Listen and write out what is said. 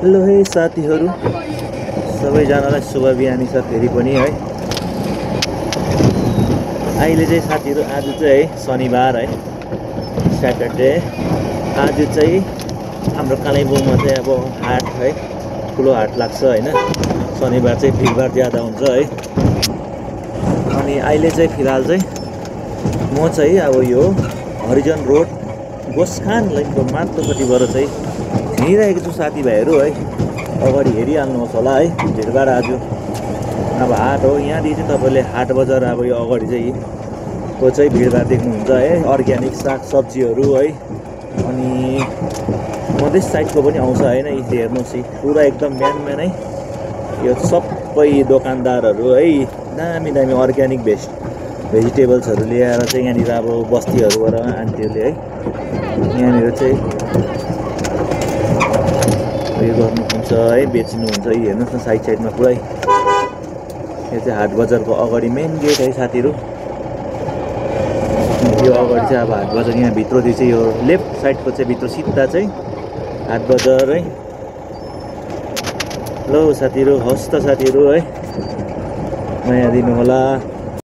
Hello है साथीहरू, सबैजनालाई शुभ बिहानी छ फेरि पनि है। अहिले चाहिँ साथीहरू आज चाहिँ है शनिबार है, स्याटरडे। आज चाहिँ हाम्रो कालेबुङमा चाहिँ अब हाट है, ठुलो हाट लाग्छ होइन। शनिबार चाहिँ भिडभाड ज्यादा हुन्छ है। अनि अहिले चाहिँ फिलहाल चाहिँ म चाहिँ अब यो हरिजन रोड गोसखान लाइनको माथिल्लोपट्टिबाट चाहिँ हिँडिरहेको छु साथीभाइहरू है। अगाडि हेरिहाल्नुहोस् होला है, भिडभाड आज अब हाट हो। यहाँदेखि चाहिँ तपाईँले हाट बजार अब यो अगाडि चाहिँ को चाहिँ भिडभाड देख्नुहुन्छ है। अर्ग्यानिक साग सब्जीहरू है, अनि मधेस साइडको पनि आउँछ होइन। यसले हेर्नुहोस् पुरा एकदम बिहान बिहानै यो सबै दोकानदारहरू है दामी दामी अर्ग्यानिक भेजिटेबल्सहरू ल्याएर चाहिँ यहाँनिर अब बस्तीहरूबाट आन्टीहरूले है यहाँनिर चाहिँ उयो गर्नुहुन्छ है, बेच्नुहुन्छ। यो हेर्नुहोस् न साइड साइडमा पुरै। यो चाहिँ हाट बजारको अगाडि मेन गेट है साथीहरू। यो अगाडि चाहिँ अब हाट बजार, यहाँ भित्रदेखि चाहिँ यो लेफ्ट साइडको चाहिँ भित्र सिधा चाहिँ हाट बजार है। ल साथीहरू, हस् त साथीहरू है, माया दिनु होला।